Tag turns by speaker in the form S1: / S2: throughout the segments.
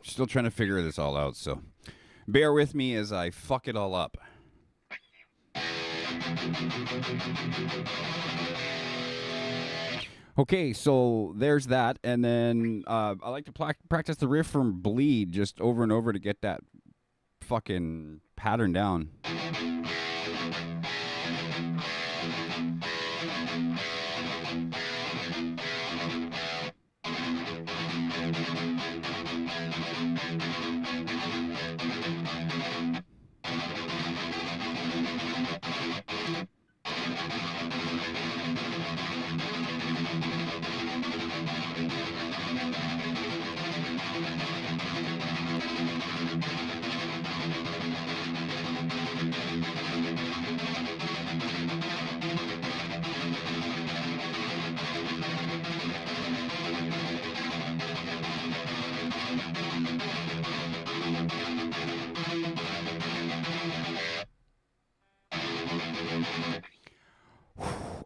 S1: Still trying to figure this all out, so bear with me as I fuck it all up. Okay, so there's that, and then I like to practice the riff from Bleed just over and over to get that fucking pattern down.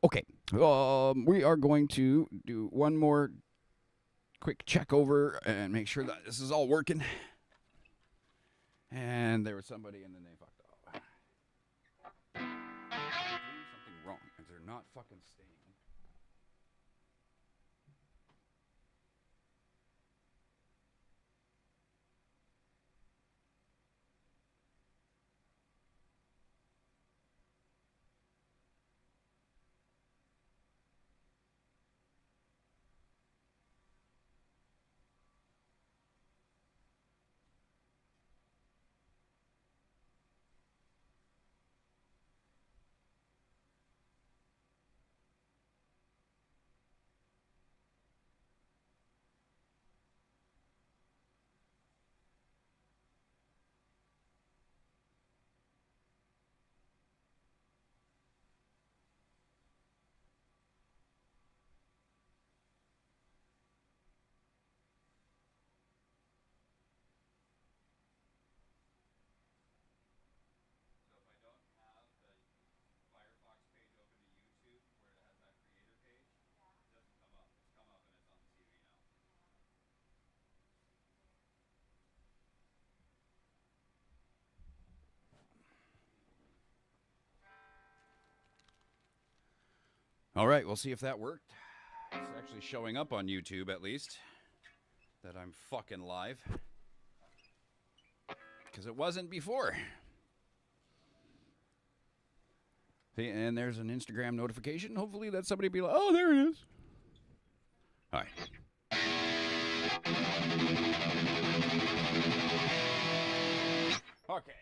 S1: Okay, we are going to do one more quick check over and make sure that this is all working. And there was somebody and then they fucked up. Doing something wrong because they're not fucking staying. All right, we'll see if that worked. It's actually showing up on YouTube, at least, that I'm fucking live. Because it wasn't before. See, and there's an Instagram notification. Hopefully that somebody be like, oh, there it is. All right. Okay.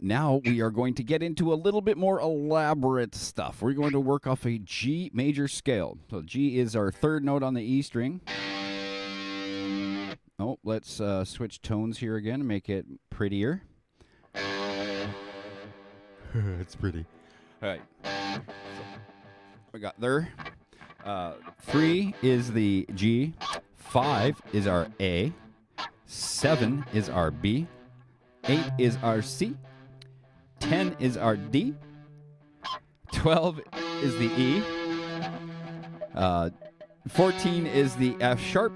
S1: Now we are going to get into a little bit more elaborate stuff. We're going to work off a G major scale. So G is our third note on the E string. Oh, let's switch tones here again and make it prettier. It's pretty. All right. So we got there. 3 is the G. 5 is our A. 7 is our B. 8 is our C. 10 is our D. 12 is the E. 14 is the F sharp.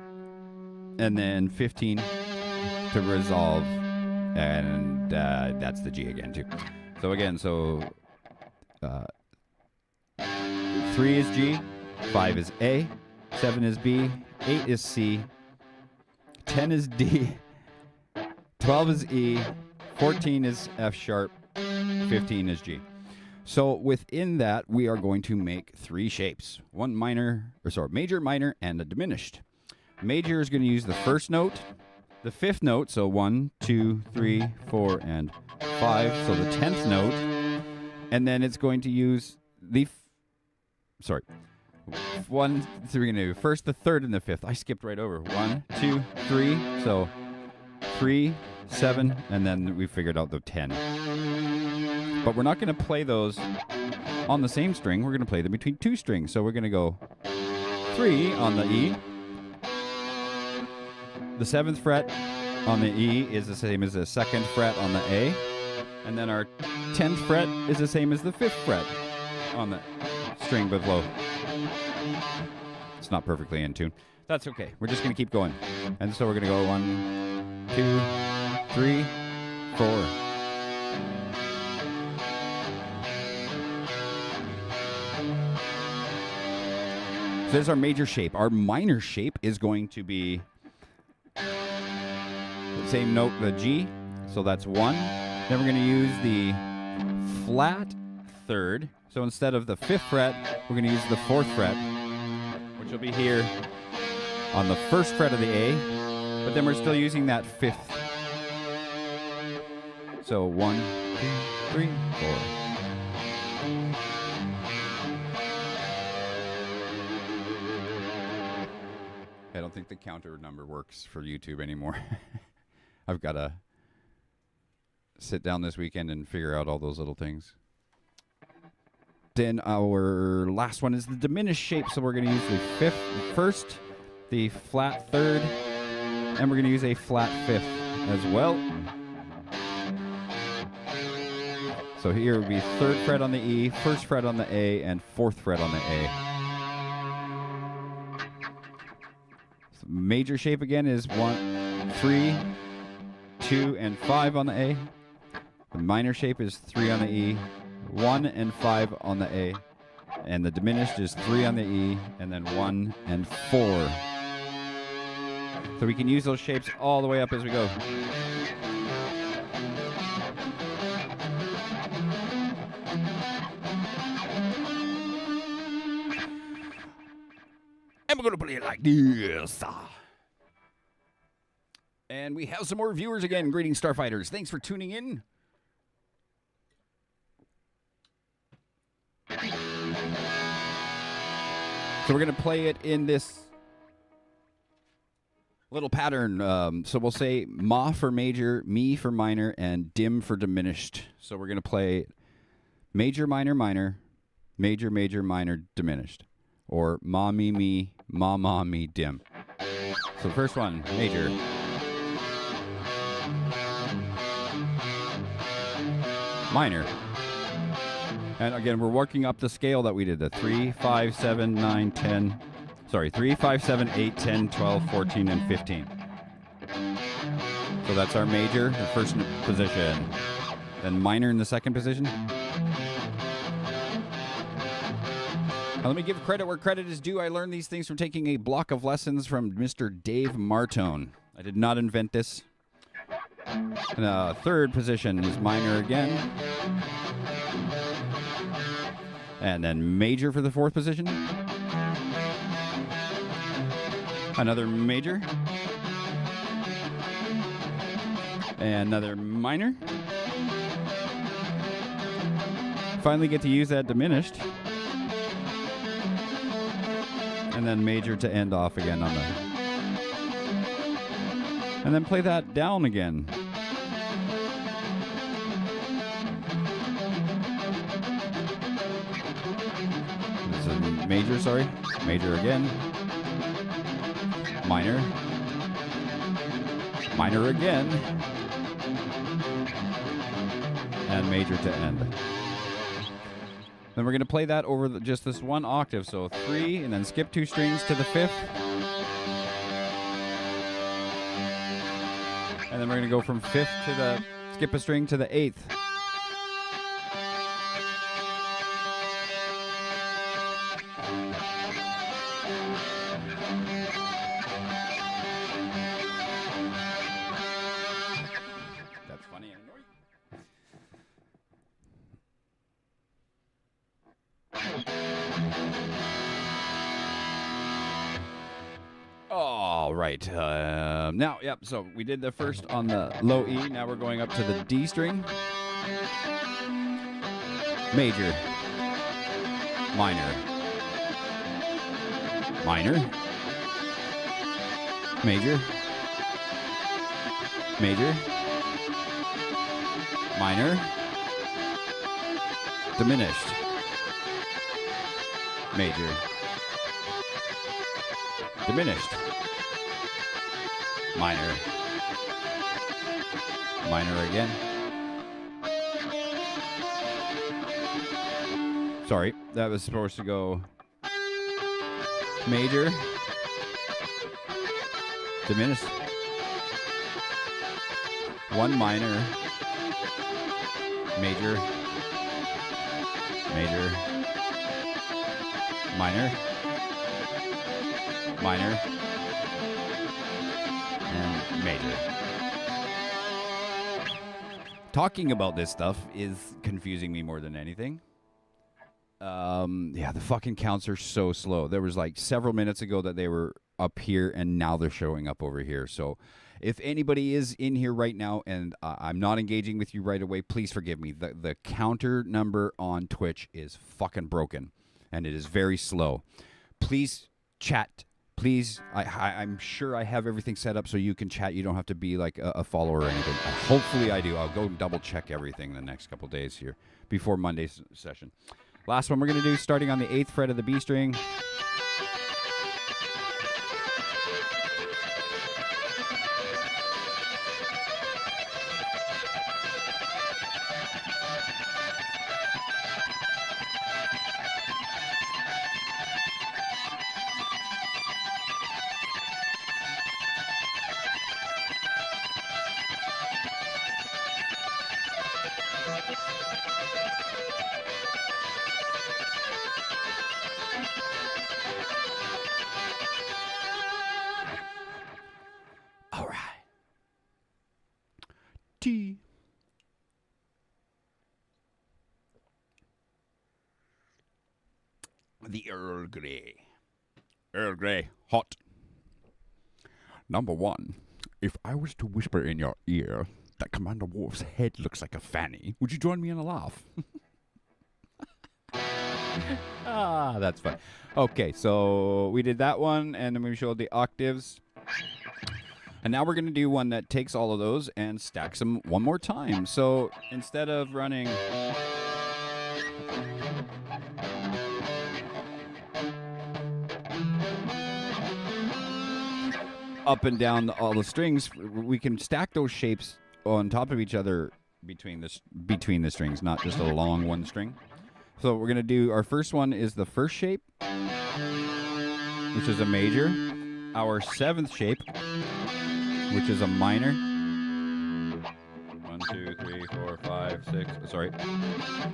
S1: And then 15 to resolve. And that's the G again, too. So again, 3 is G. 5 is A. 7 is B. 8 is C. 10 is D. 12 is E, 14 is F sharp, 15 is G. So within that, we are going to make 3 shapes. One major, minor, and a diminished. Major is going to use the first note, the 5th note, so 1, 2, 3, 4, and 5, so the 10th note, and then it's going to use the, we're going to do first, the 3rd, and the 5th. I skipped right over. 1, 2, 3, so 3, 7, and then we figured out the 10. But we're not going to play those on the same string. We're going to play them between 2 strings. So we're going to go 3 on the E. The 7th fret on the E is the same as the 2nd fret on the A. And then our 10th fret is the same as the 5th fret. on the string below. It's not perfectly in tune. That's okay. We're just going to keep going. And so we're going to go 1, 2, 3, 4. So there's our major shape. Our minor shape is going to be the same note, the G. So that's 1. Then we're going to use the flat third. So instead of the 5th fret, we're going to use the 4th fret, which will be here on the 1st fret of the A. But then we're still using that 5th. So 1, 2, 3, 4. I don't think the counter number works for YouTube anymore. I've got to sit down this weekend and figure out all those little things. Then our last one is the diminished shape. So we're going to use the 1st, the flat 3rd, and we're going to use a flat 5th as well. So here would be 3rd fret on the E, 1st fret on the A, and 4th fret on the A. So major shape again is 1, 3, 2, and 5 on the A. The minor shape is 3 on the E, 1 and 5 on the A. And the diminished is 3 on the E, and then 1 and 4. So we can use those shapes all the way up as we go. And we're going to play it like this. And we have some more viewers again. Greetings, Starfighters. Thanks for tuning in. So we're going to play it in this little pattern. So we'll say Ma for major, Mi for minor, and Dim for diminished. So we're going to play major, minor, minor, major, major, minor, diminished. Or Ma, Mi, Mi, Ma, Ma, Mi, dim. So the first one, major. Minor. And again, we're working up the scale that we did. The 3, 5, 7, 9, 10. Sorry, 3, 5, 7, 8, 10, 12, 14, and 15. So that's our major, the first position. Then minor in the second position. Now, let me give credit where credit is due. I learned these things from taking a block of lessons from Mr. Dave Martone. I did not invent this. And third position is minor again. And then major for the fourth position. Another major. And another minor. Finally get to use that diminished. And then major to end off again on the... And then play that down again. This is major, sorry. Major again. Minor. Minor again. And major to end. Then we're going to play that over just this one octave. So 3, and then skip 2 strings to the 5th. And then we're going to go from 5th to the, skip a string to the 8th. That's funny and annoying. All right. Now, yep, so we did the first on the low E. Now we're going up to the D string. Major. Minor. Minor. Major. Major. Minor. Diminished. Major. Diminished. Minor. Minor again. Sorry. that was supposed to go major, diminished, 1 minor, major, major, minor, minor, and major. Talking about this stuff is confusing me more than anything. Yeah, the fucking counts are so slow. There was like several minutes ago that they were up here, and now they're showing up over here. So if anybody is in here right now and I'm not engaging with you right away, please forgive me. The counter number on Twitch is fucking broken, and it is very slow. Please chat. Please, I'm sure I have everything set up so you can chat. You don't have to be like a follower or anything. Hopefully I do. I'll go double check everything the next couple days here before Monday's session. Last one we're going to do, starting on the 8th fret of the B string. The Earl Grey. Earl Grey, hot. Number 1. If I was to whisper in your ear that Commander Worf's head looks like a fanny, would you join me in a laugh? That's fun. Okay, so we did that one, and then we showed the octaves. And now we're going to do one that takes all of those and stacks them one more time. So instead of running... up and down all the strings, we can stack those shapes on top of each other between the strings, not just along one string. So we're going to do, our first one is the first shape, which is a major. Our 7th shape, which is a minor. 1, 2, 3, 4, 5, 6. Sorry.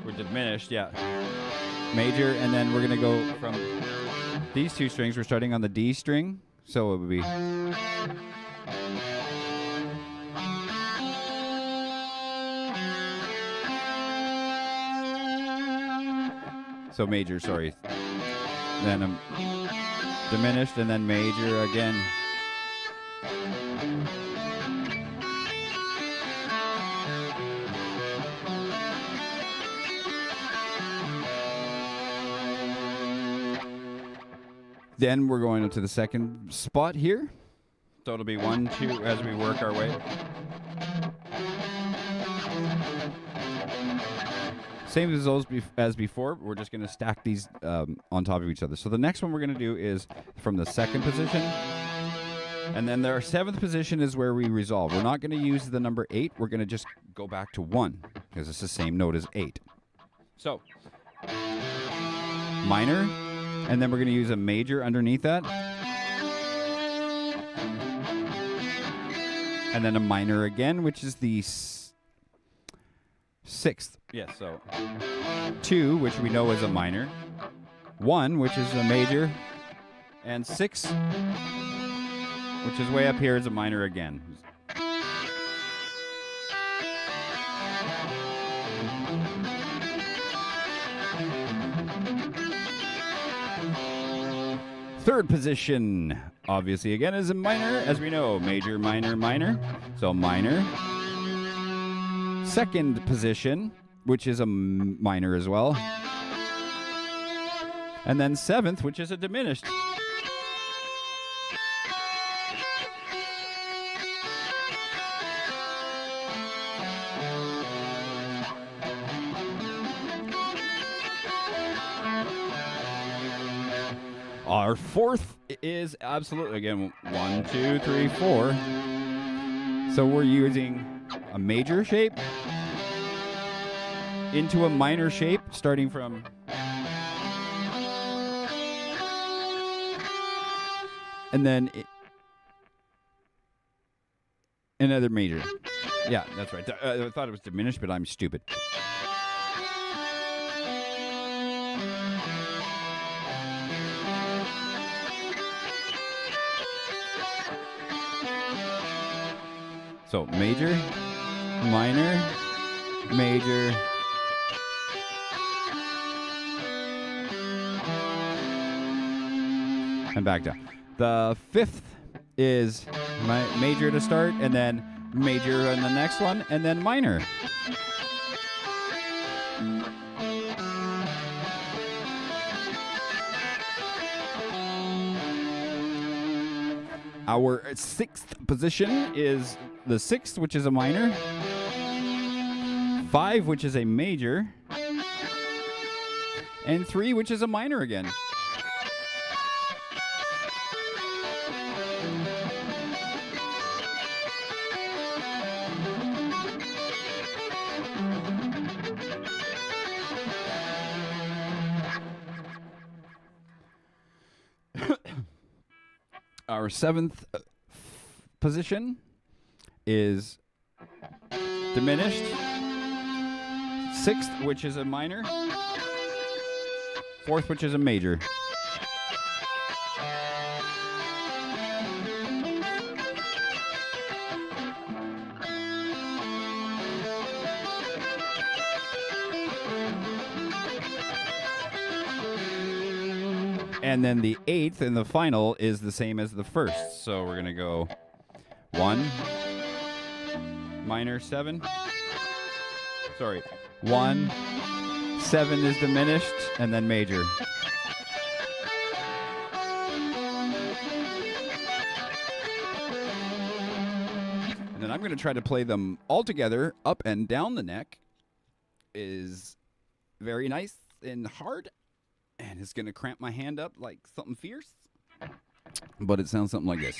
S1: We're diminished, yeah. Major, and then we're going to go from these two strings. We're starting on the D string. So it would be... So major, sorry. Then diminished, and then major again. Then we're going into the second spot here. So it'll be 1, 2 as we work our way. Same as those as before. We're just going to stack these on top of each other. So the next one we're going to do is from the 2nd position. And then our 7th position is where we resolve. We're not going to use the number 8. We're going to just go back to 1 because it's the same note as 8. So minor. And then we're going to use a major underneath that. And then a minor again, which is the 6th. Yes, so 2, which we know is a minor. 1, which is a major. And 6, which is way up here, is a minor again. Third position, obviously, again, is a minor, as we know. Major, minor, minor. So minor. 2nd position, which is a minor as well. And then 7th, which is a diminished. Our 4th is absolutely, again, 1, 2, 3, 4. So we're using a major shape into a minor shape, starting from and then another major. Yeah, that's right. I thought it was diminished, but I'm stupid. So major, minor, major, and back down. The fifth is my major to start, and then major on the next one, and then minor. Our sixth position is the sixth, which is a minor, 5, which is a major, and 3, which is a minor again. Our seventh position is diminished. Sixth, which is a minor. Fourth, which is a major. And then the eighth and the final is the same as the first. So we're going to go 1, minor, 7. Sorry, 1, 7 is diminished, and then major. And then I'm going to try to play them all together, up and down the neck. Is very nice and hard. And it's going to cramp my hand up like something fierce. But it sounds something like this.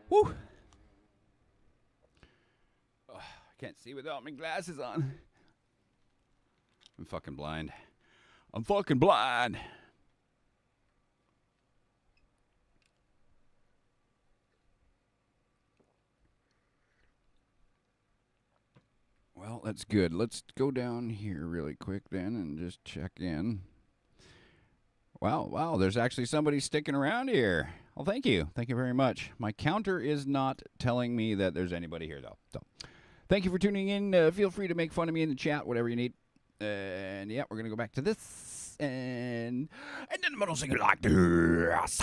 S1: Woo! Oh, I can't see without my glasses on. I'm fucking blind. I'm fucking blind. Well, that's good. Let's go down here really quick then and just check in. Wow, there's actually somebody sticking around here. Well, thank you. Thank you very much. My counter is not telling me that there's anybody here, though. So, thank you for tuning in. Feel free to make fun of me in the chat, whatever you need. And, yeah, we're going to go back to this. And then I'm going to sing it like this.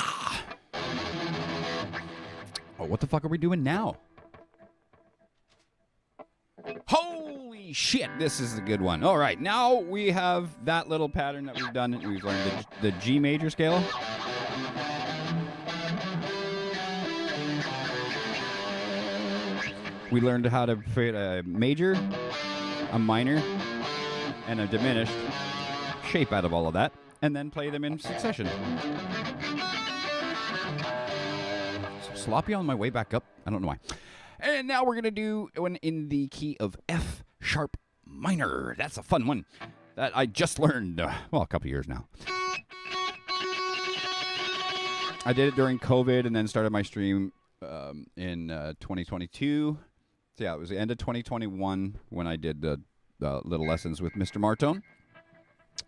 S1: Oh, what the fuck are we doing now? Holy shit, this is a good one. All right, now we have that little pattern that we've done. We've learned the G major scale. We learned how to create a major, a minor, and a diminished shape out of all of that, and then play them in succession. sloppy on my way back up. I don't know why. And now we're going to do one in the key of F sharp minor. That's a fun one that I just learned, well, a couple years now. I did it during COVID and then started my stream in 2022. So yeah, it was the end of 2021 when I did the little lessons with Mr. Martone.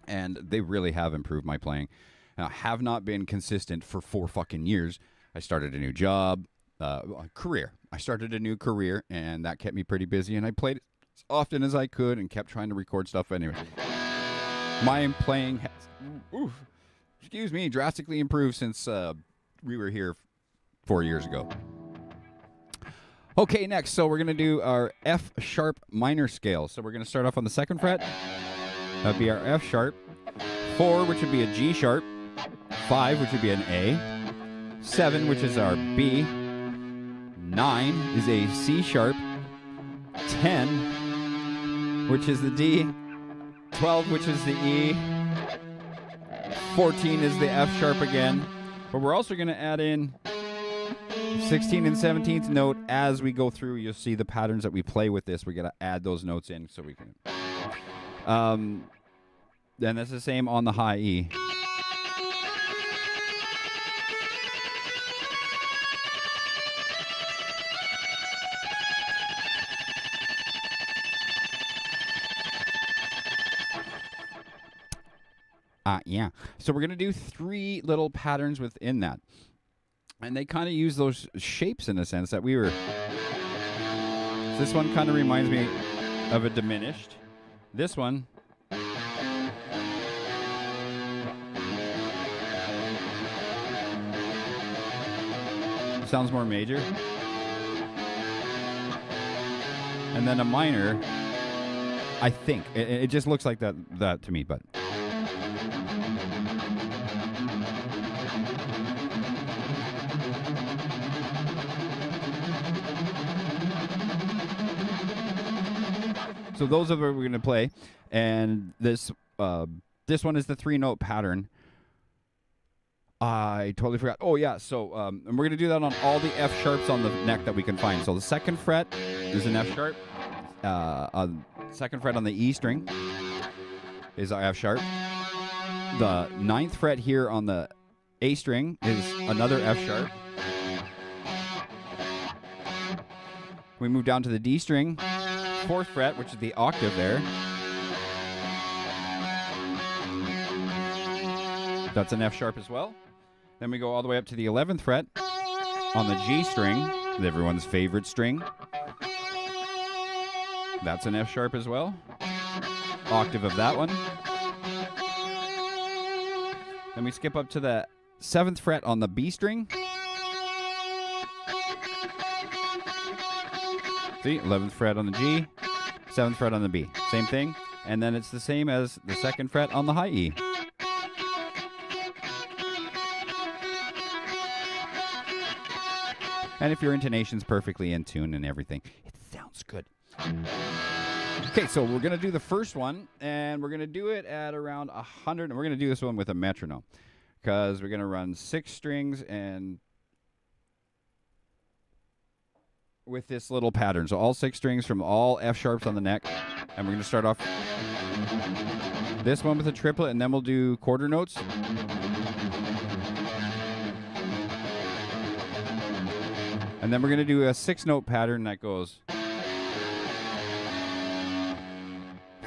S1: And they really have improved my playing. And I have not been consistent for 4 fucking years. I started a new job, career. I started a new career, and that kept me pretty busy. And I played as often as I could and kept trying to record stuff anyway. My playing has, drastically improved since we were here 4 years ago. Okay, next, so we're going to do our F sharp minor scale. So we're going to start off on the 2nd fret. That would be our F sharp. 4, which would be a G sharp. 5, which would be an A. 7, which is our B. 9 is a C sharp. 10, which is the D. 12, which is the E. 14 is the F sharp again. But we're also going to add in 16th and 17th note as we go through. You'll see the patterns that we play with this. We're going to add those notes in so we can. Then that's the same on the high E. Yeah. So we're going to do 3 little patterns within that. And they kind of use those shapes in a sense that we were... This one kind of reminds me of a diminished. This one... sounds more major. And then a minor, I think. It just looks like that to me, but... So those are what we're going to play, and this one is the 3-note pattern. I totally forgot. Oh yeah, so and we're going to do that on all the F sharps on the neck that we can find. So the 2nd fret is an F sharp. 2nd fret on the E string is our F sharp. The 9th fret here on the A string is another F sharp. We move down to the D string. 4th fret, which is the octave there. That's an F sharp as well. Then we go all the way up to the 11th fret on the G string, everyone's favorite string. That's an F sharp as well. Octave of that one. Then we skip up to the 7th fret on the B string. See, 11th fret on the G, 7th fret on the B. Same thing. And then it's the same as the 2nd fret on the high E. And if your intonation's perfectly in tune and everything, it sounds good. Okay, so we're going to do the first one, and we're going to do it at around 100. And we're going to do this one with a metronome, because we're going to run 6 strings and with this little pattern. So all 6 strings from all F sharps on the neck. And we're going to start off this one with a triplet, and then we'll do quarter notes. And then we're going to do a 6-note pattern that goes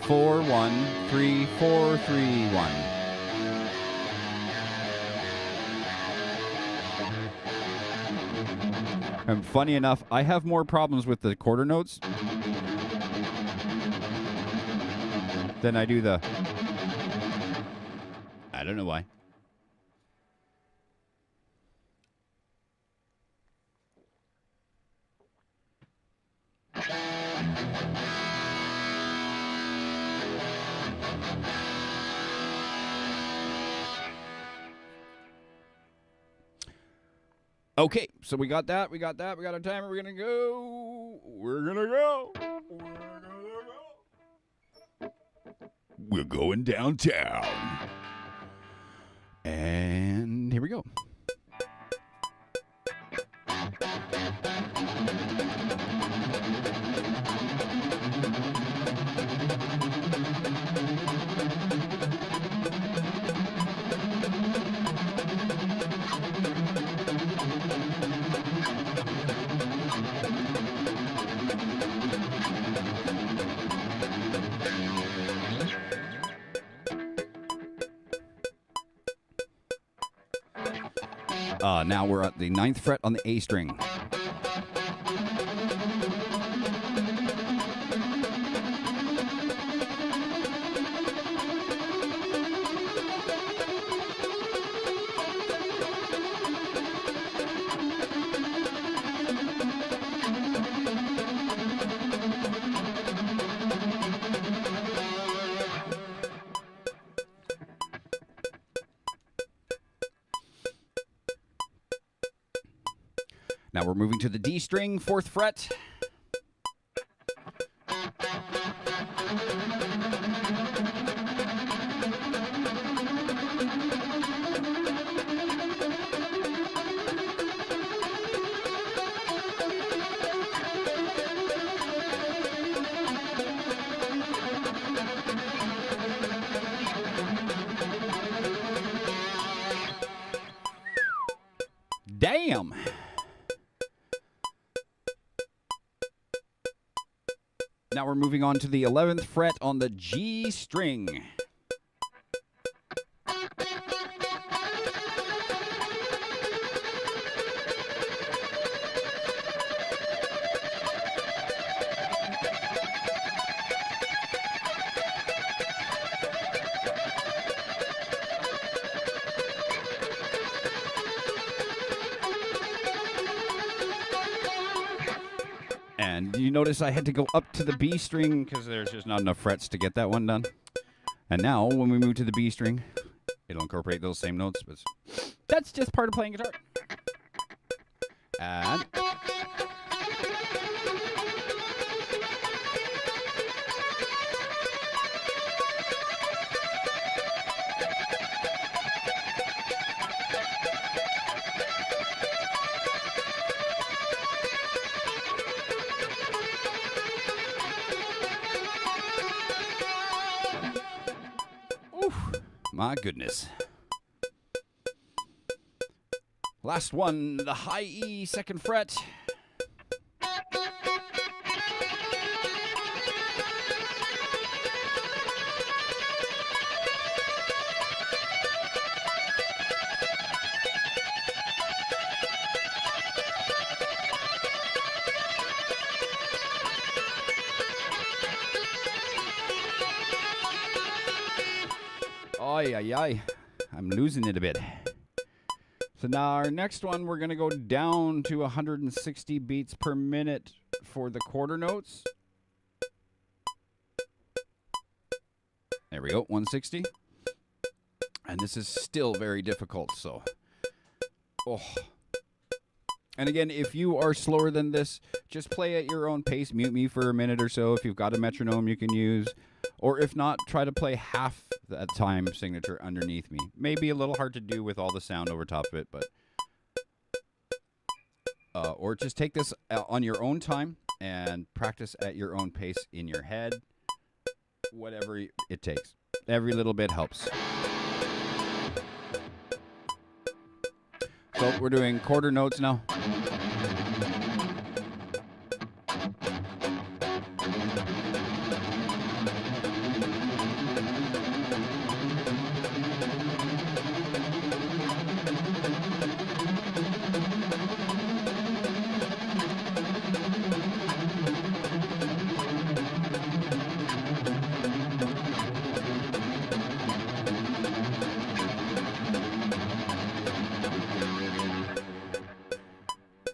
S1: 4, 1, 3, 4, 3, 1. And funny enough, I have more problems with the quarter notes than I do the... I don't know why. Okay, so we got that, we got our timer, we're gonna go. We're going downtown. And here we go. Now we're at the 9th fret on the A string. Now we're moving to the D string, 4th fret. Damn! Now we're moving on to the 11th fret on the G string. And you notice I had to go up to the B string because there's just not enough frets to get that one done. And now when we move to the B string, it'll incorporate those same notes, but that's just part of playing guitar. And my goodness. Last one, the high E, 2nd fret. Ay, ay, ay. I'm losing it a bit. So now our next one, we're going to go down to 160 beats per minute for the quarter notes. There we go, 160. And this is still very difficult, so. Oh. And again, if you are slower than this, just play at your own pace. Mute me for a minute or so. If you've got a metronome you can use. Or if not, try to play half that time signature underneath me. Maybe a little hard to do with all the sound over top of it, but... or just take this on your own time and practice at your own pace in your head. Whatever it takes. Every little bit helps. So we're doing quarter notes now.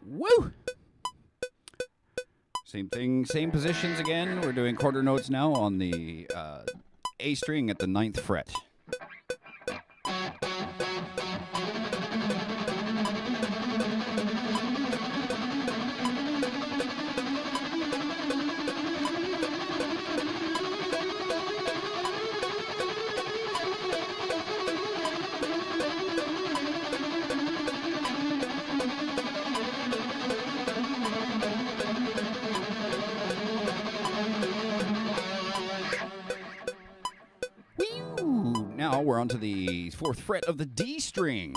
S1: Woo! Same thing, same positions again. We're doing quarter notes now on the A string at the 9th fret. Now we're on to the 4th fret of the D string.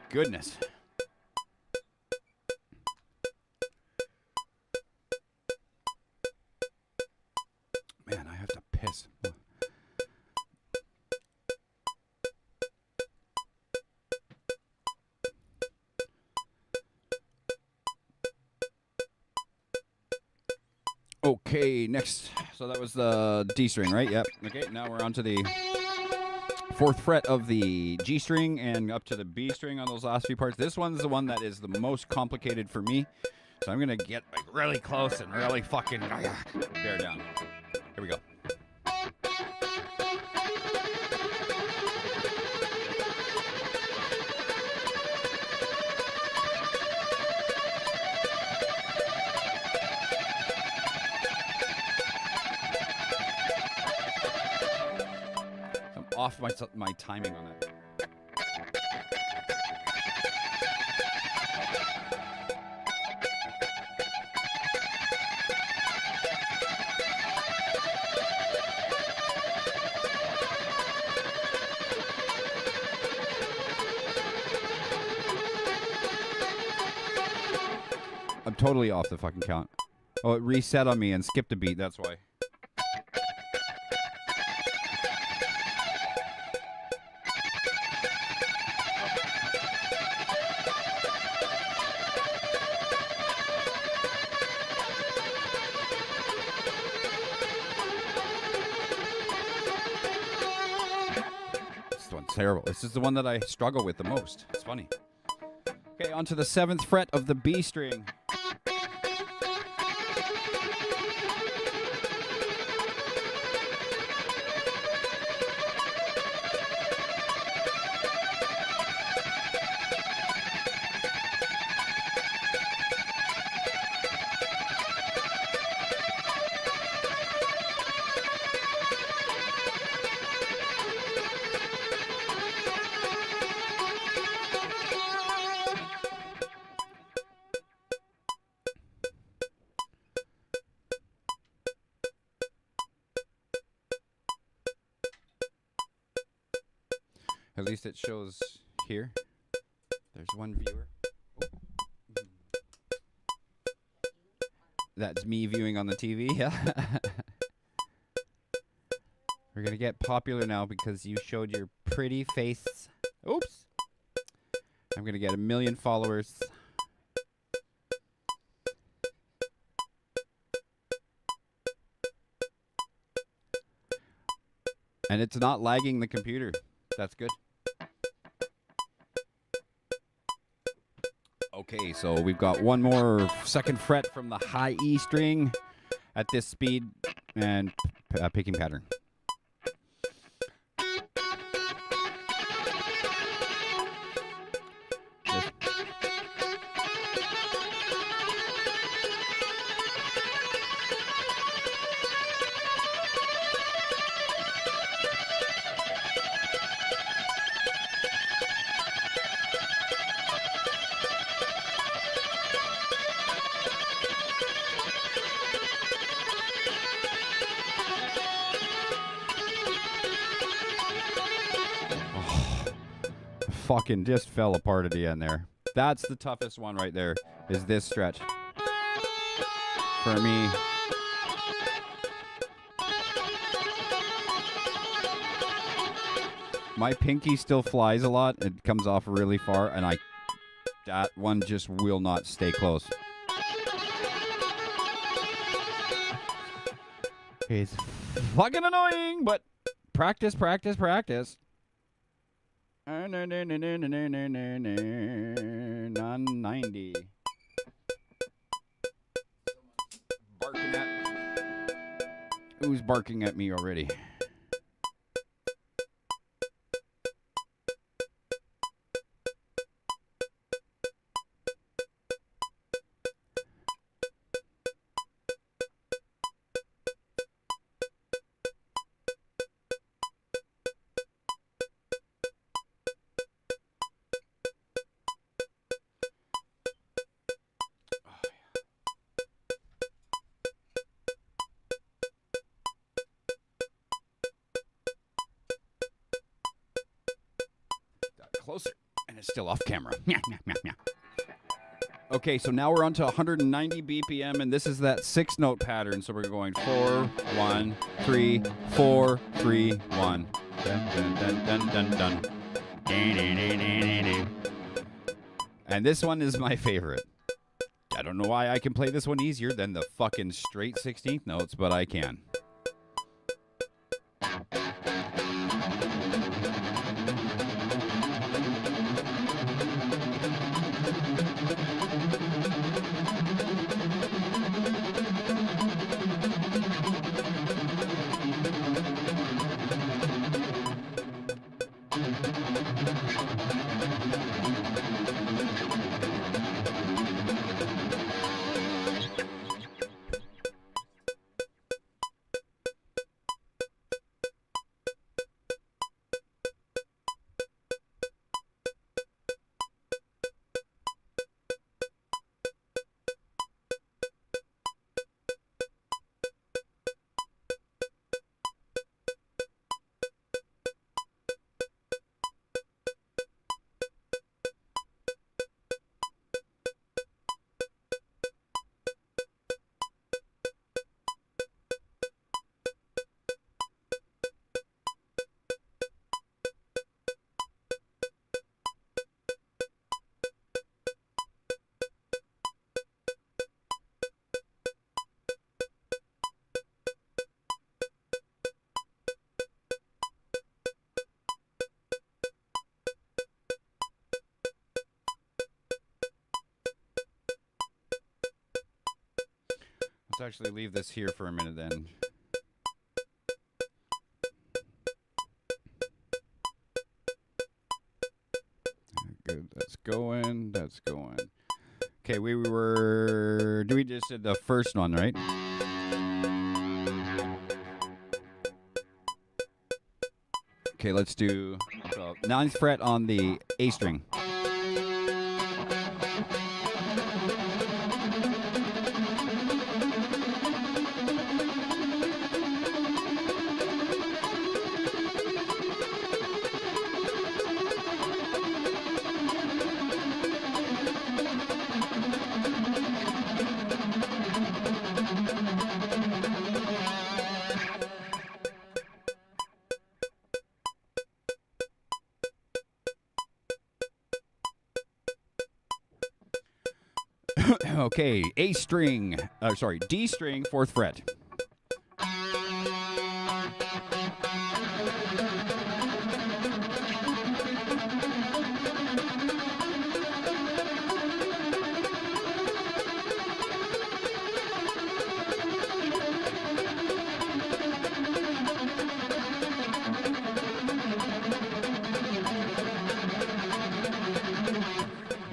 S1: goodness. Man, I have to piss. Okay, next. So that was the D string, right? Yep. Okay, now we're on to the 4th fret of the G string and up to the B string on those last few parts. This one's the one that is the most complicated for me. So I'm going to get like really close and really fucking bear down. Here we go. Off my timing on that. I'm totally off the fucking count. Oh, it reset on me and skipped a beat, that's why. Terrible. This is the one that I struggle with the most. It's funny. Okay, on to the 7th fret of the B string. At least it shows here. There's one viewer. Oh. That's me viewing on the TV. Yeah. We're going to get popular now because you showed your pretty face. Oops. I'm going to get 1 million followers. And it's not lagging the computer. That's good. Okay, so we've got one more 2nd fret from the high E string at this speed and picking pattern. Fucking just fell apart at the end there. That's the toughest one right there, is this stretch. For me. My pinky still flies a lot. It comes off really far, and that one just will not stay close. It's fucking annoying, but practice, practice, practice. 990. Barking at. Who's barking at me already? Closer. And it's still off camera. Okay, so now we're on to 190 BPM, and this is that 6-note pattern. So we're going 4, 1, 3, 4, 3, 1. Dun, dun, dun, dun, dun, dun. And this one is my favorite. I don't know why I can play this one easier than the fucking straight 16th notes, but I can. Let's actually leave this here for a minute then. Good, that's going, that's going. Okay, we just did the first one, right? Okay, let's do 9th fret on the A string. Okay, D string, 4th fret.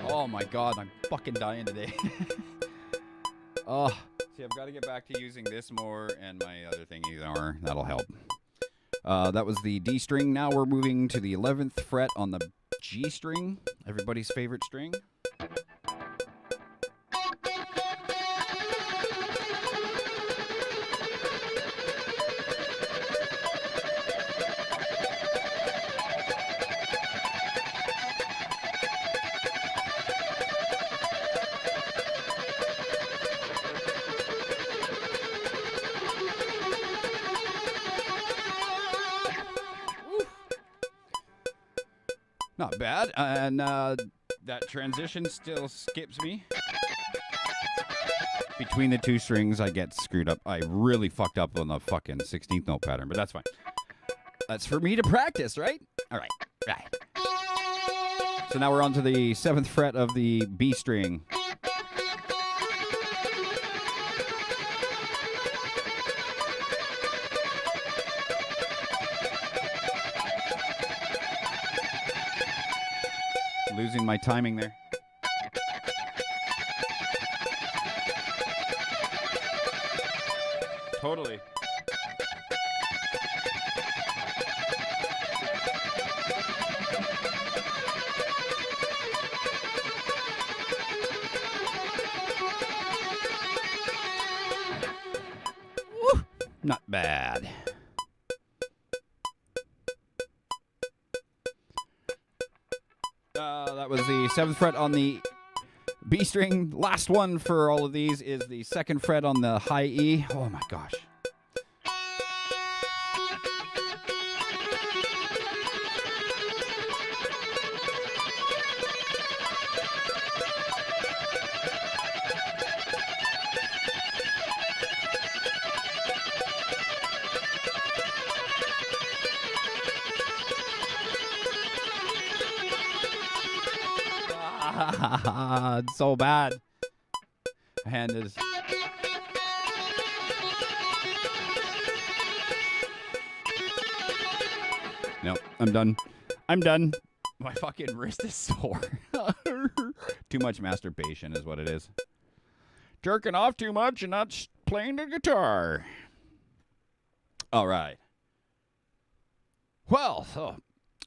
S1: Oh my God, I'm fucking dying today. Oh, see, I've got to get back to using this more and my other thingy more. That'll help. That was the D string. Now we're moving to the 11th fret on the G string. Everybody's favorite string. Not bad. And that transition still skips me. Between the two strings, I get screwed up. I really fucked up on the fucking 16th note pattern, but that's fine. That's for me to practice, right? All right. Right. So now we're on to the 7th fret of the B string. Losing my timing there. Totally. Woo! Not bad. That was the 7th fret on the B string. Last one for all of these is the 2nd fret on the high E. Oh my gosh. It's so bad. Hand is. No, I'm done. I'm done. My fucking wrist is sore. Too much masturbation is what it is. Jerking off too much and not playing the guitar. All right. Well, so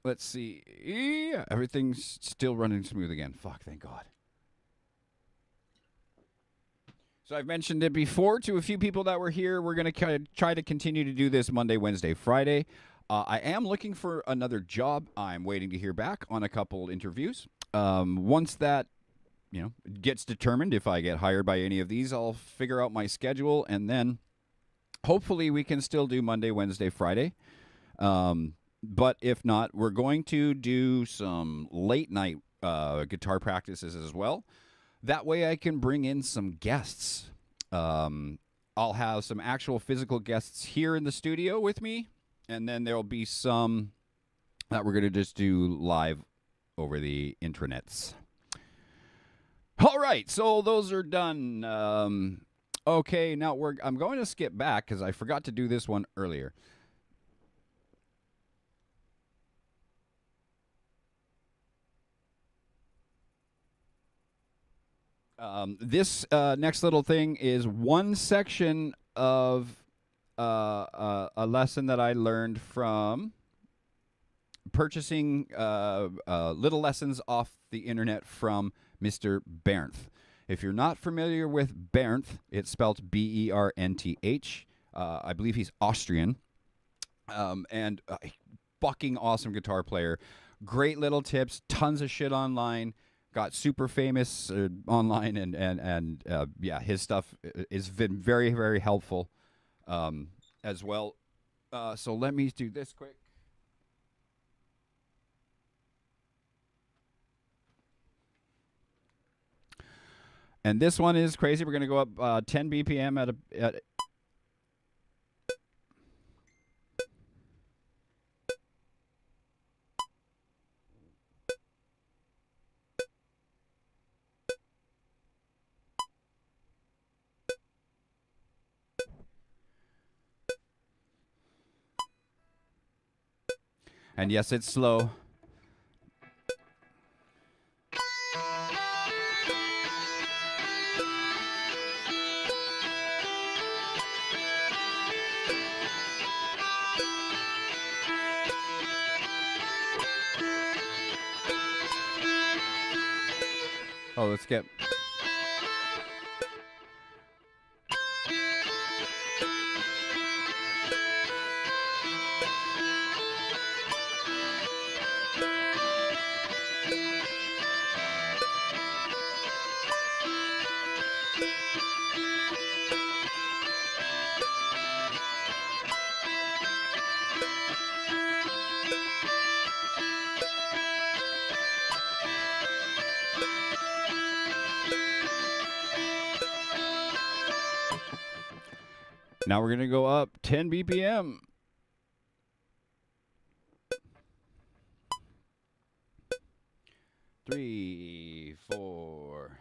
S1: let's see. Yeah, everything's still running smooth again. Fuck, thank God. So I've mentioned it before to a few people that were here. We're going to try to continue to do this Monday, Wednesday, Friday. I am looking for another job. I'm waiting to hear back on a couple interviews. Once that, gets determined, if I get hired by any of these, I'll figure out my schedule, and then hopefully we can still do Monday, Wednesday, Friday. But if not, we're going to do some late night guitar practices as well. That way I can bring in some guests. I'll have some actual physical guests here in the studio with me, and then there'll be some that we're going to just do live over the intranets. All right, so those are done. Okay, now I'm going to skip back because I forgot to do this one earlier. This next little thing is one section of a lesson that I learned from purchasing little lessons off the internet from Mr. Bernth. If you're not familiar with Bernth, it's spelled B-E-R-N-T-H. I believe he's Austrian. And fucking awesome guitar player. Great little tips, tons of shit online. Got super famous online, and yeah, his stuff has been very, very helpful as well. So let me do this quick. And this one is crazy. We're going to go up 10 BPM at and yes, it's slow. Oh, let's get... Now we're going to go up 10 BPM. Three, four.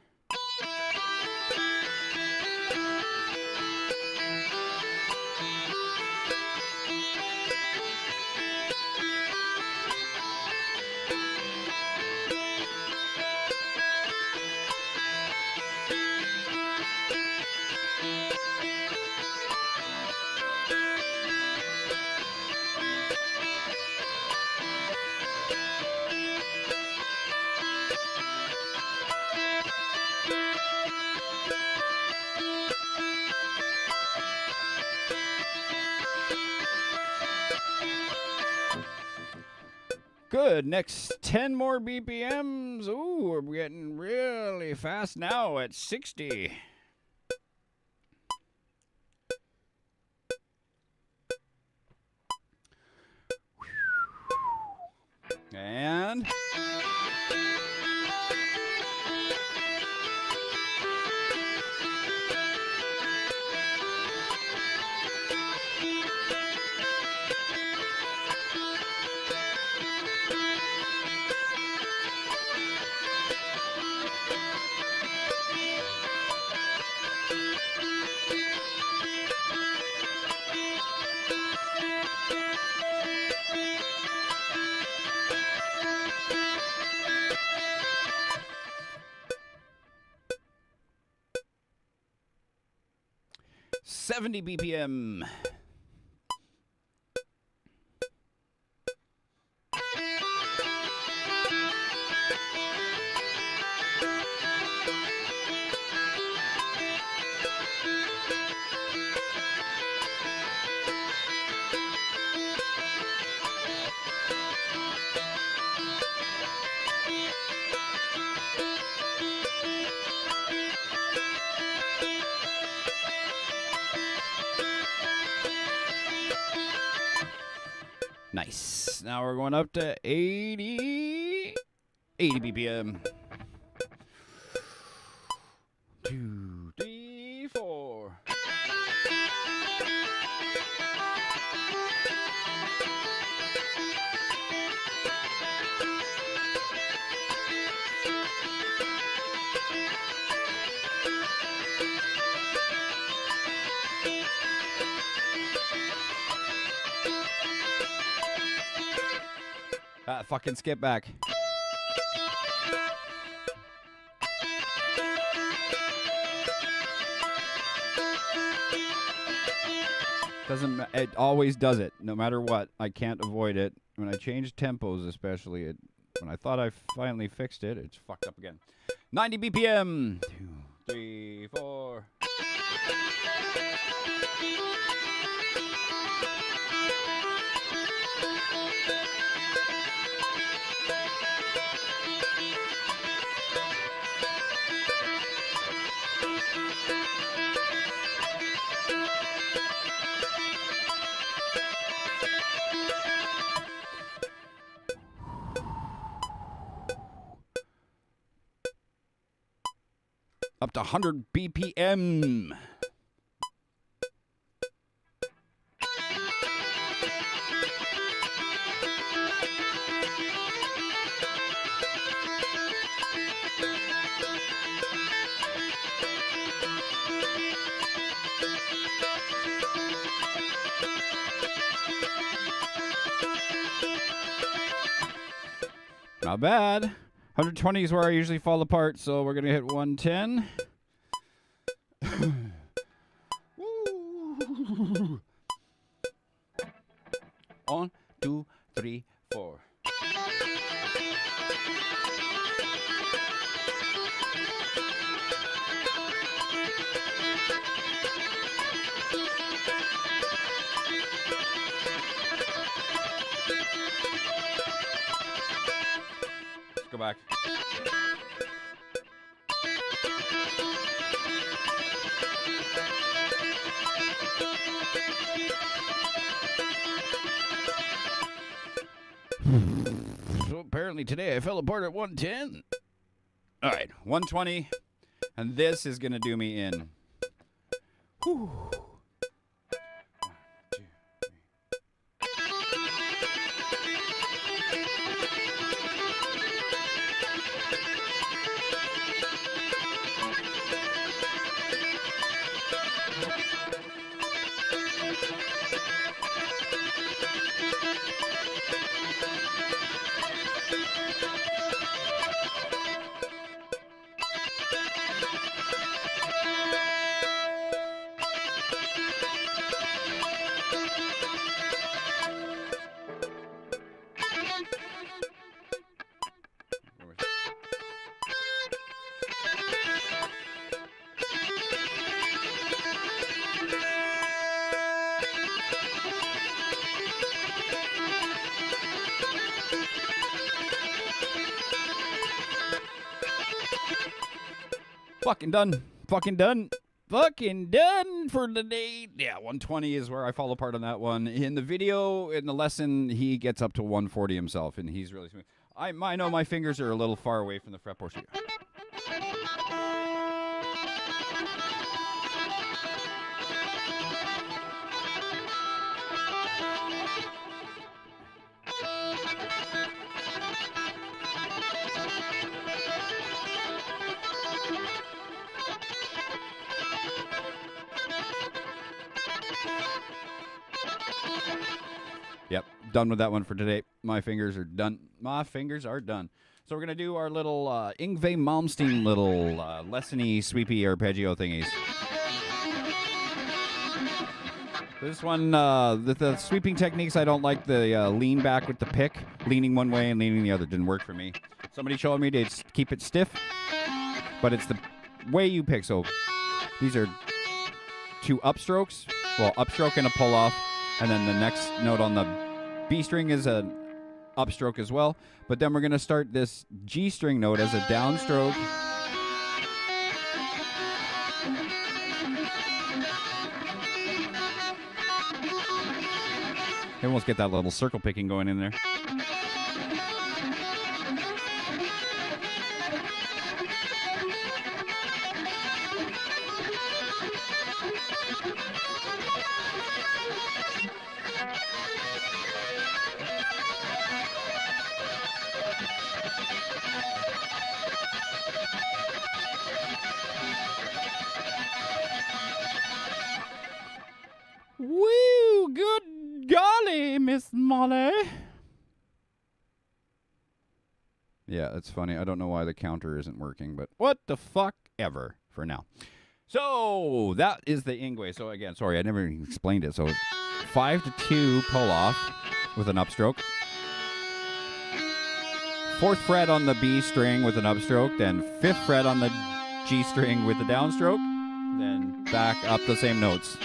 S1: Good. Next 10 more BPMs. Ooh, we're getting really fast now at 60. And $70 BPM. Nice. Now we're going up to 80 BPM. 2, 3, 4. Fucking skip back. It always does it, no matter what. I can't avoid it. When I change tempos, especially, when I thought I finally fixed it, it's fucked up again. 90 BPM. 2, 3, 4. Up to 100 BPM. Not bad. 120 is where I usually fall apart, so we're going to hit 110. Woo. 1, 2, 3, 4. Let's go back. So apparently today I fell apart at 110. All right, 120, and this is gonna do me in. Whew. 1, 2, 3. 4. Fucking done. Fucking done. Fucking done for the day. Yeah, 120 is where I fall apart on that one. In the video, in the lesson, he gets up to 140 himself, and he's really smooth. I know my fingers are a little far away from the fretboard. Yep, done with that one for today. My fingers are done. My fingers are done. So we're going to do our little Yngwie Malmsteen little lesson-y, sweepy arpeggio thingies. This one, the sweeping techniques, I don't like the lean back with the pick. Leaning one way and leaning the other didn't work for me. Somebody showed me to keep it stiff, but it's the way you pick. So these are 2 upstrokes. Well, upstroke and a pull-off. And then the next note on the B string is an upstroke as well. But then we're going to start this G string note as a downstroke. You almost get that little circle picking going in there. Woo! Good golly, Miss Molly. Yeah, it's funny. I don't know why the counter isn't working, but what the fuck ever for now. So that is the Yngwie. So again, sorry, I never explained it. So 5-2 pull off with an upstroke. 4th fret on the B string with an upstroke, then 5th fret on the G string with the downstroke, then back up the same notes.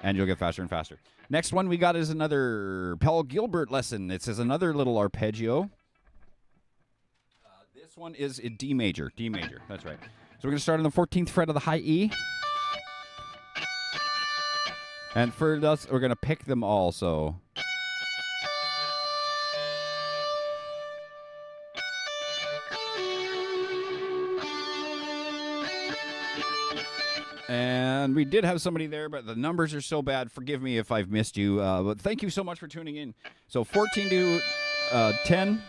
S1: And you'll get faster and faster. Next one we got is another Paul Gilbert lesson. It says another little arpeggio. This one is a D major. D major, that's right. So we're going to start on the 14th fret of the high E. And for us, we're going to pick them all, so... And we did have somebody there, but the numbers are so bad. Forgive me if I've missed you. But thank you so much for tuning in. So 14 to 10.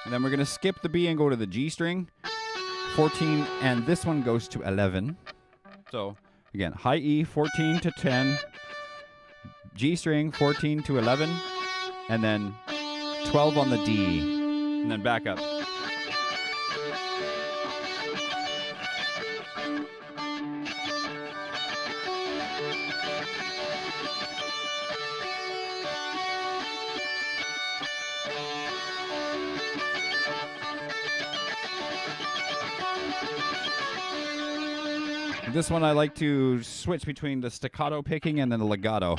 S1: And then we're going to skip the B and go to the G string. 14, and this one goes to 11. So, again, high E, 14 to 10. G string, 14 to 11. And then 12 on the D. And then back up. This one I like to switch between the staccato picking and then the legato.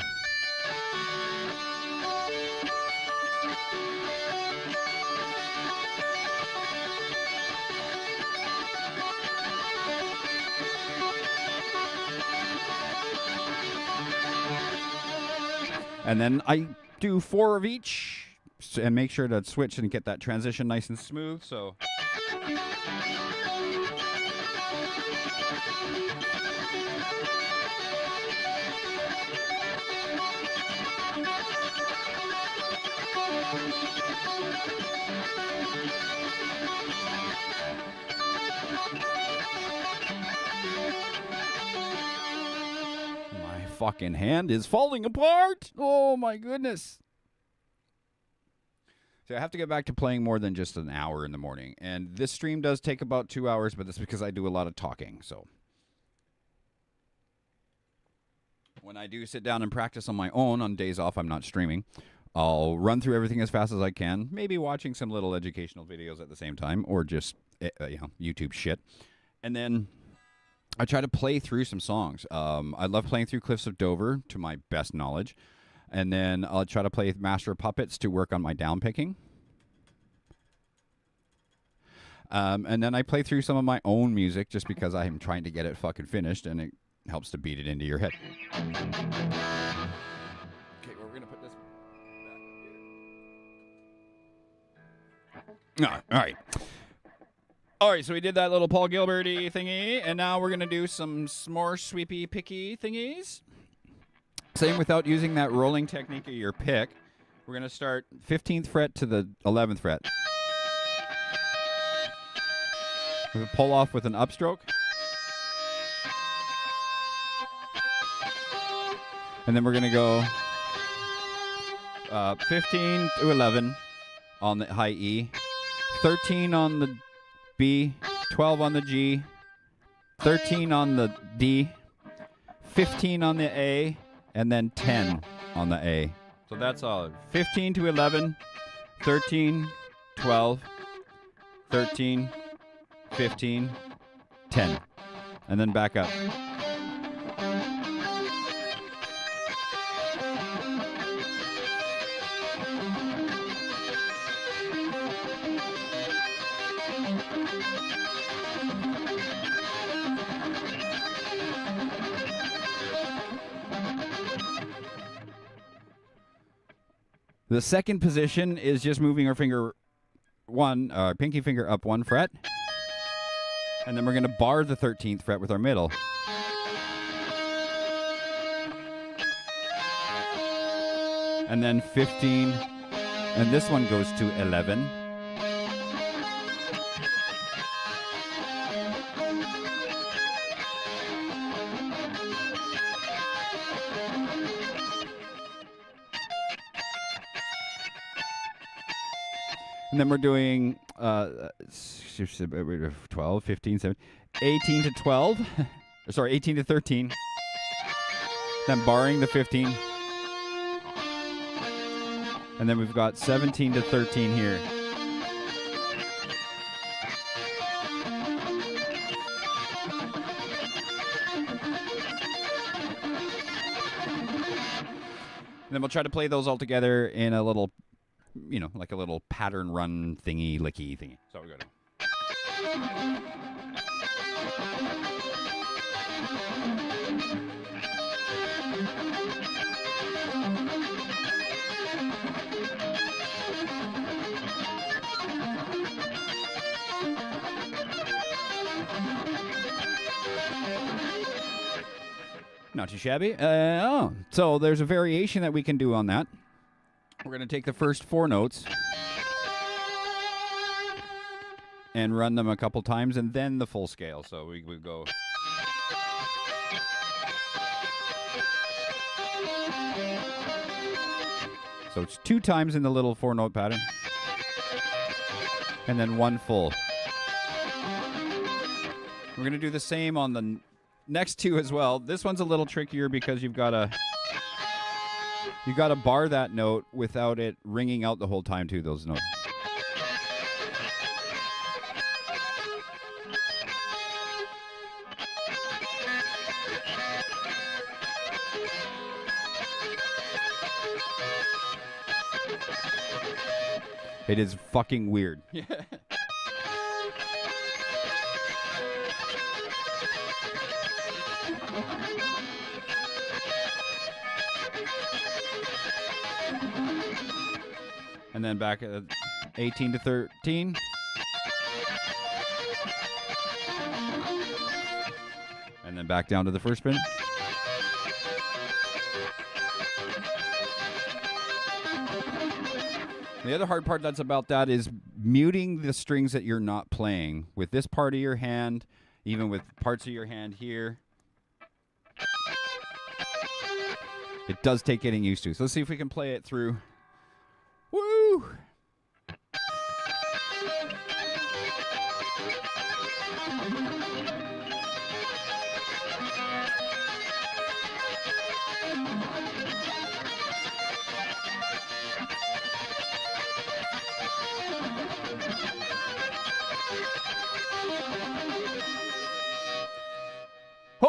S1: And then I do 4 of each and make sure to switch and get that transition nice and smooth. So my fucking hand is falling apart. Oh my goodness. So I have to get back to playing more than just an hour in the morning. And this stream does take about 2 hours, but that's because I do a lot of talking. So when I do sit down and practice on my own on days off, I'm not streaming. I'll run through everything as fast as I can, maybe watching some little educational videos at the same time, or just YouTube shit. And then I try to play through some songs. I love playing through Cliffs of Dover, to my best knowledge. And then I'll try to play Master of Puppets to work on my down picking. And then I play through some of my own music just because I am trying to get it fucking finished, and it helps to beat it into your head. Okay, well, we're going to put this back up here. All right. All right, so we did that little Paul Gilbert-y thingy, and now we're going to do some more sweepy, picky thingies. Same without using that rolling technique of your pick. We're going to start 15th fret to the 11th fret. We're going to pull off with an upstroke. And then we're going to go 15 to 11 on the high E, 13 on the B, 12 on the G, 13 on the D, 15 on the A, and then 10 on the A. So that's all. 15 to 11, 13, 12, 13, 15, 10. And then back up. The second position is just moving our finger pinky finger up 1 fret. And then we're going to bar the 13th fret with our middle. And then 15. And this one goes to 11. And then we're doing 12, 15, 17, 18 to 12. Sorry, 18 to 13. Then barring the 15. And then we've got 17 to 13 here. And then we'll try to play those all together in a little, like a little pattern run thingy, licky thingy. So we go to. Not too shabby. So there's a variation that we can do on that. We're going to take the first 4 notes and run them a couple times, and then the full scale. So we go. So it's 2 times in the little 4-note pattern, and then 1 full. We're going to do the same on the next 2 as well. This one's a little trickier because you've got to bar that note without it ringing out the whole time too, those notes. It is fucking weird. And then back at 18 to 13. And then back down to the first spin. The other hard part that's about that is muting the strings that you're not playing with this part of your hand, even with parts of your hand here. It does take getting used to. So let's see if we can play it through. Woo!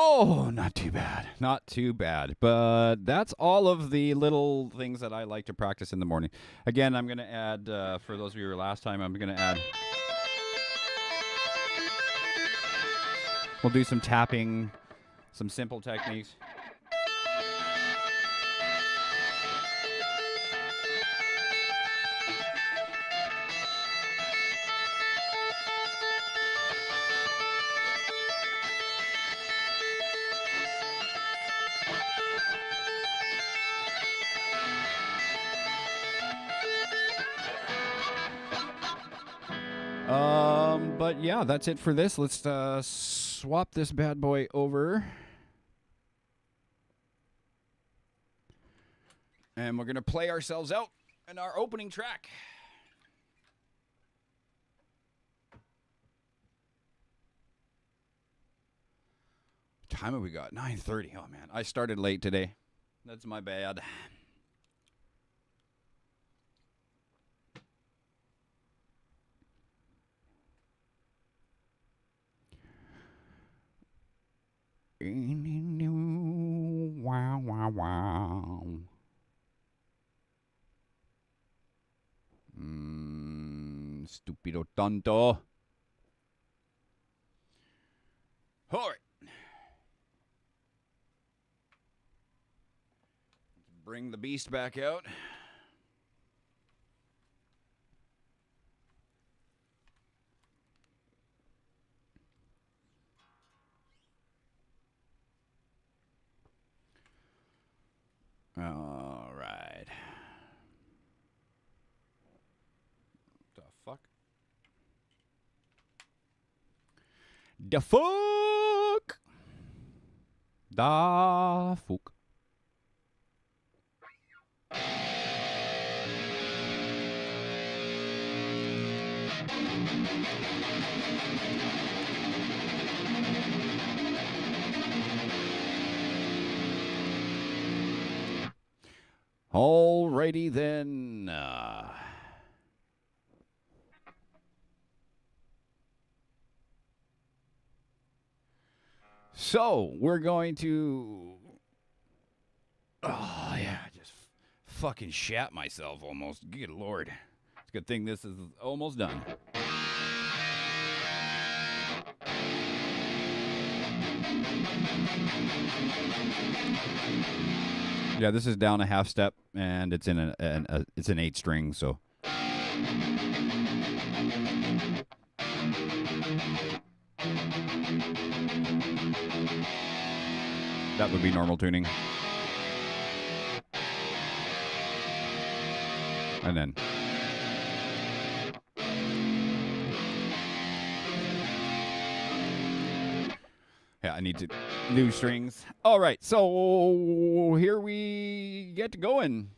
S1: Oh, not too bad. Not too bad. But that's all of the little things that I like to practice in the morning. Again, I'm going to add, for those of you who were last time, I'm going to add, we'll do some tapping, some simple techniques. But yeah, that's it for this. Let's swap this bad boy over. And we're going to play ourselves out in our opening track. What time have we got? 9:30. Oh, man. I started late today. That's my bad. Wow, wow, wow. Stupido tonto. All right. Let's bring the beast back out. All right. The fuck? The fuck? Da fuck. Alrighty then. So we're going to. Oh yeah, just fucking shat myself almost. Good lord. It's a good thing this is almost done. Yeah, this is down a half step, and it's in it's an 8 string, so. That would be normal tuning. And then. Yeah, I need to new strings. All right, so here we get going.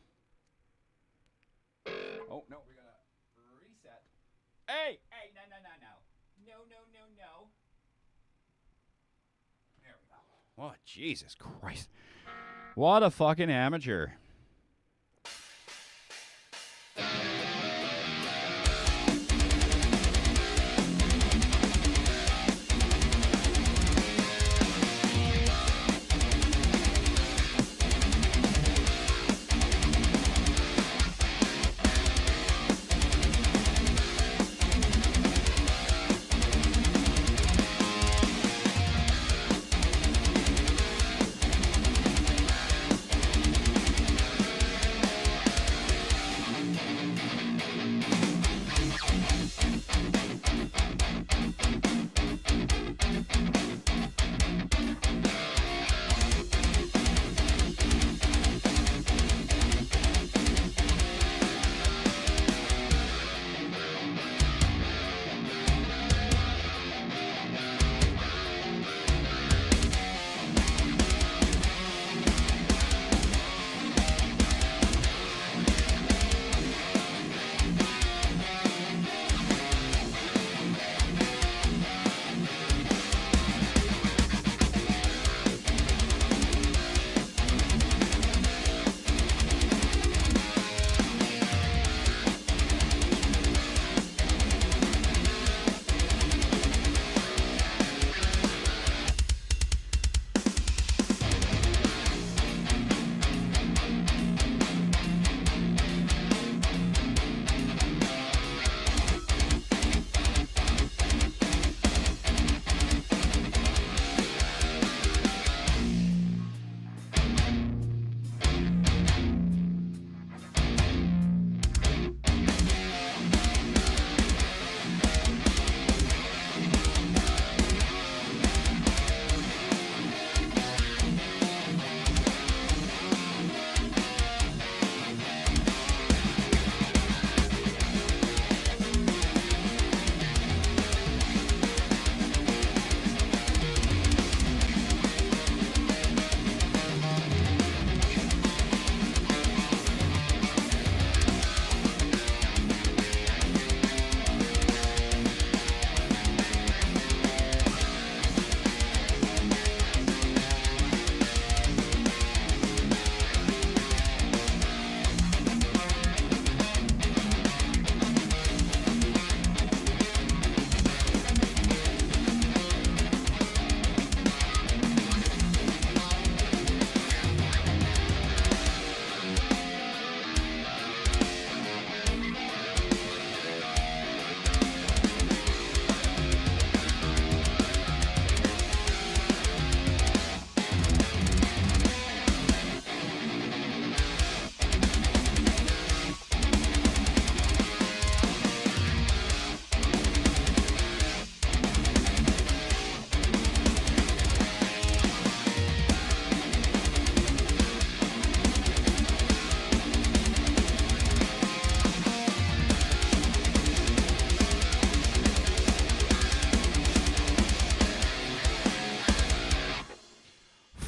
S1: Oh, no, we're going to reset. Hey, no. No. There we go. Oh, Jesus Christ. What a fucking amateur.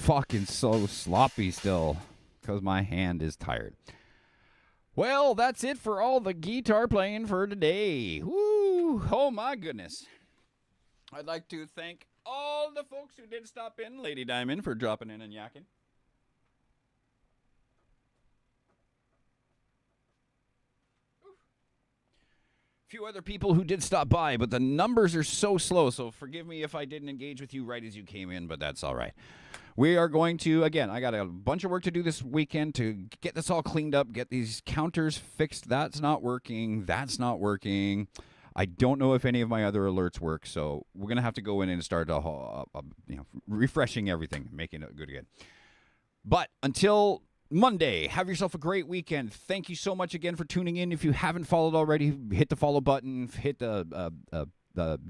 S1: fucking so sloppy still because my hand is tired. Well, that's it for all the guitar playing for today. Woo! Oh, my goodness. I'd like to thank all the folks who did stop in. Lady Diamond for dropping in and yakking. Few other people who did stop by, but the numbers are so slow, so forgive me if I didn't engage with you right as you came in, but that's all right. We are going to, again, I got a bunch of work to do this weekend to get this all cleaned up, get these counters fixed. That's not working. I don't know if any of my other alerts work, so we're going to have to go in and start refreshing everything, making it good again. But until Monday, have yourself a great weekend. Thank you so much again for tuning in. If you haven't followed already, hit the follow button, hit the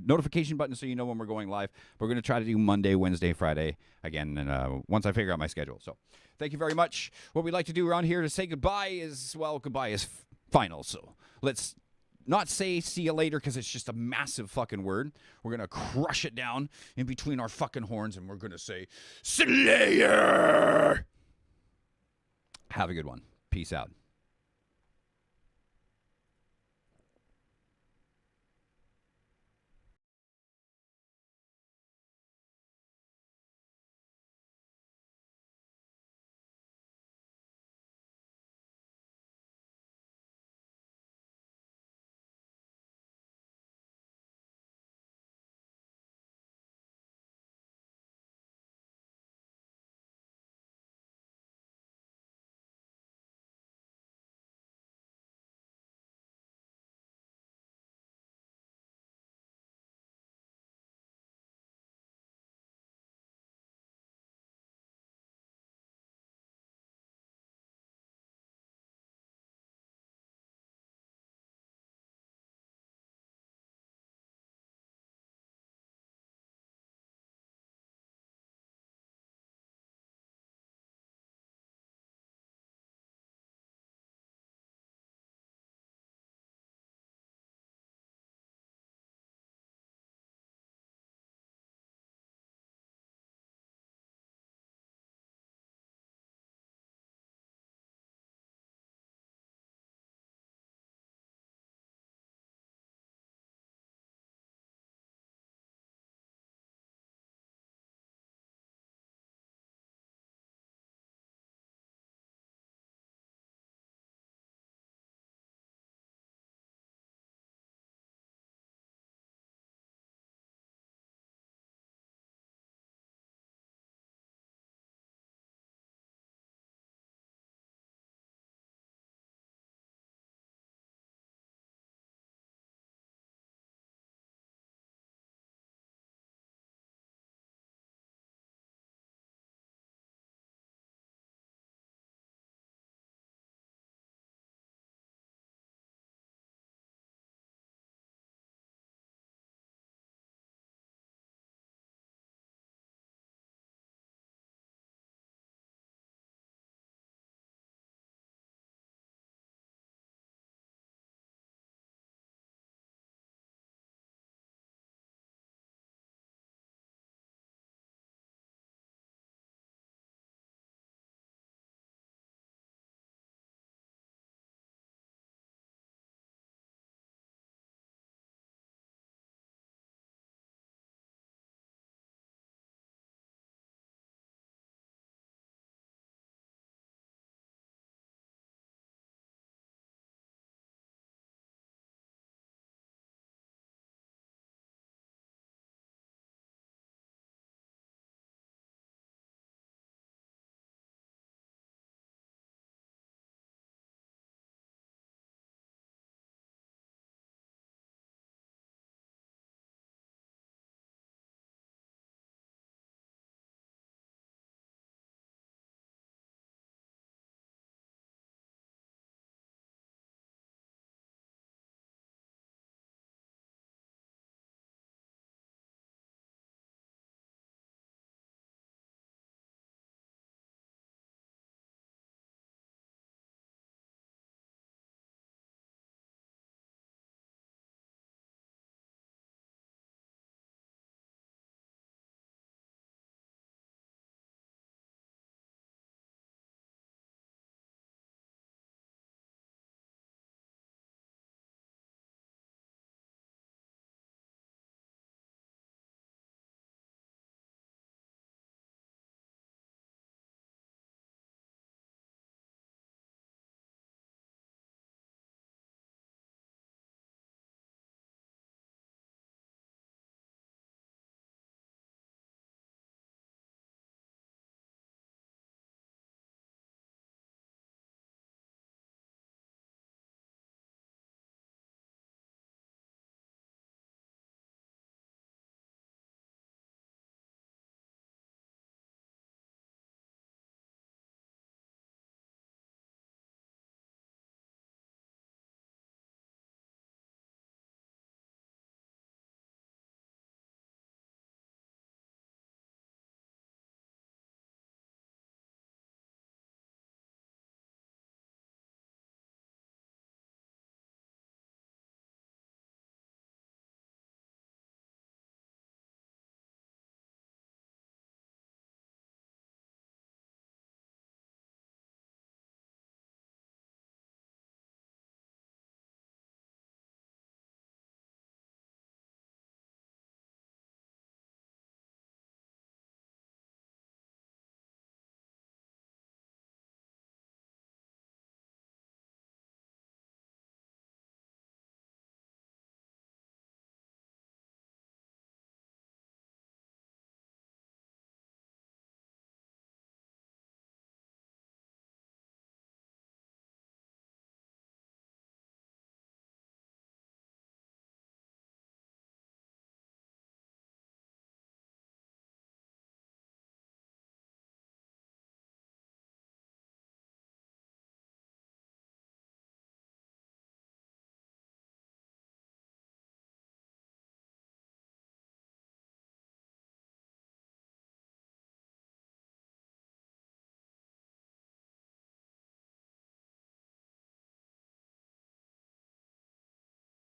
S1: notification button so you know when we're going live. We're going to try to do Monday, Wednesday, Friday again, and once I figure out my schedule. So thank you very much. What we like to do around here to say goodbye is, well, goodbye is final. So let's not say see you later because it's just a massive fucking word. We're going to crush it down in between our fucking horns, and we're going to say, Slayer! Have a good one. Peace out.